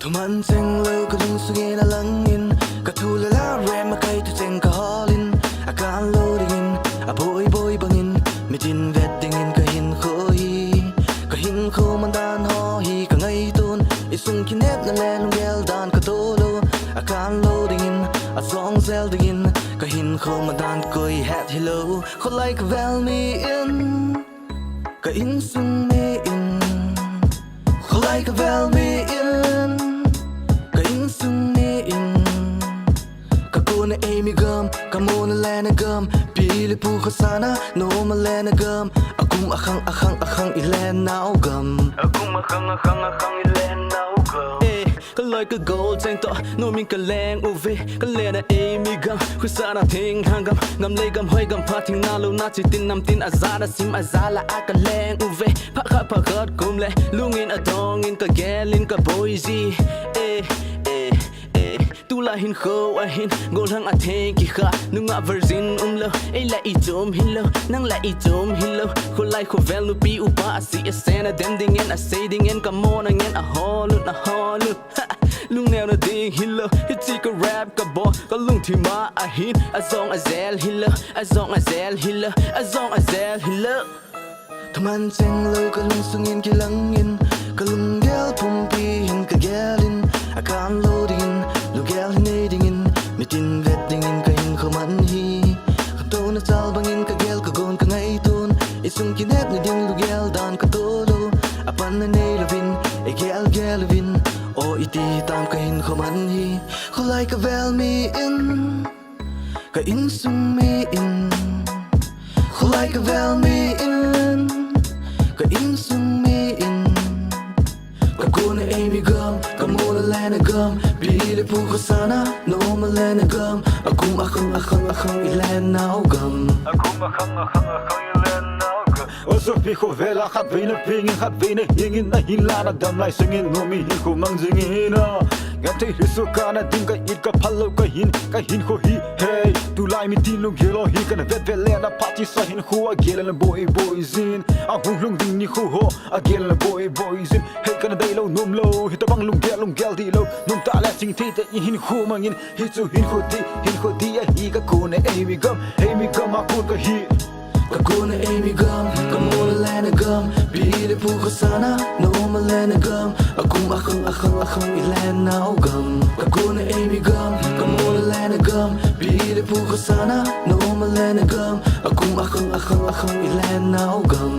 ถ้ามันเซ็งเลยก็ดึงสุกีน่าลังอินก็ทูละละแรงมาไกลทุกเซ็งก็ฮอลินอาการโลดิงินอาโบยโบยบังอินไม่จินเวดดิงินก็หินโคฮีก็หินโคมันดานฮอฮีก็ไงตุนไอสุงกินเนบนั่นแหละลุงเกลดานก็โตโลอาการโลดิงินอาสองเซลดิงินก็หินโคมันดานกุยแฮดฮิโลคนไลค์ก็เวลมีอินก็อินสุงมีอินคนไลค์ก็เวลมีอินก็อินสุงมีอินก็กูน่ะเอมีเกิมก็โมน่ะแลน่ะเกิมปีลิปูข้าสานะโนมาแลน่ะเกิมอากุมอาคังอาคังอาคังอีแลนนาวเกิมอากุมอาคังอาคังอาคังอีแลนนาวเกิมก็เลยก็โกลเจงต่อโนมินก็แรงอุเวก็เลน่ะเอมีเกิมข้าสานะทิ้งห่างกำงำเลยกำห้อยกำพาทิ้งนาลูน่าจิตินนำตินอาซาดาซิมอาซาละอาก็แรงอุเวพักพักกุมเลยลุงอินอาดองอินก็แกลินก็โบยซีตุลาหินเขาอาหินโกลังอาเทกิขานุ่งอาเวอร์ซินเลไอละอีจมหินเลนั่งละอีจมหินเลคนไลคนเวลนูปีอุปาสีเอเซนเดมดิเงินอาเซดิเงินกับโมนเงินอาฮอลุลุงแนวนาดิงหินเลฮิตจีก็แรปกับบอกก็ลุงที่มาอาหินอาซองอาเซลหินเลอาซองอาเซลหินเลอาซองอาเซลหินเลถ้ามันเซ็งเลยก็ลุงสุงินกิลังอินก็ลุงแกลพุ่มปีหินก็แกลินอาการโลดิงินลูกแกลหินดิงินไม่จินเวดดิงินก็หินเขามันฮีก็โตน่ะจัลบังอินก็แกลก็โกนก็ไงตุนไอสุงกินเน็บในดิงลูกแกลดานก็โตโลอาปันในเนลวินไอแกลวินโออีตีตามก็หินเขามันฮีเขาไลก็เวลมีอินก็อินสุงมีอินเขาไลก็เวลมีอินก็อินสุงมีอินก็กูน่ะเอมีเกิมก็โมน่ะแลน่ะเกิมปีลิปูข้าสานะโนมาแลน่ะเกิมอากุมอาคังอาคังอาคังอีแลนนาวเกิมอากุมอาคังอาคังอาคังอีแลนนาวเกิมโอสุพิโคเวลาขับวินพิงขับวินยิงนะหินลานะดำไลสิงโนมีหินโคมังจิงหินะกันที่ฮิสุกานะดิงก็อิดก็พัลโลก็หินโคฮีเฮ้ยตุลายมีดินลุงเกลฮีกันเวทเลนะพาติสหินโคอาเกลนะโบยซินอาหุงลุงดิงนี่โคโฮอาเกลนะโบยซินเฮ้ยกันได้โลนมโลฮิตบังลุงเกลดีโลนุ่มตาและจิงที่แต่หินโคมังหินฮิจูหินโคดีฮีก็กูนะเอมีกัมมาพูดก็ฮีก็กูน่ะเอมีกัมก็โมน่ะแลน่ะกัมปีลิปูข้าสานะโนมาแลน่ะกัมอากุมอาคังอาคังอาคังอีแลนนาวกัมก็กูน่ะเอมีกัมก็โมน่ะแลน่ะกัมปีลิปูข้าสานะโนมาแลน่ะกัมอากุมอาคังอาคังอาคังอีแลนนาวกัม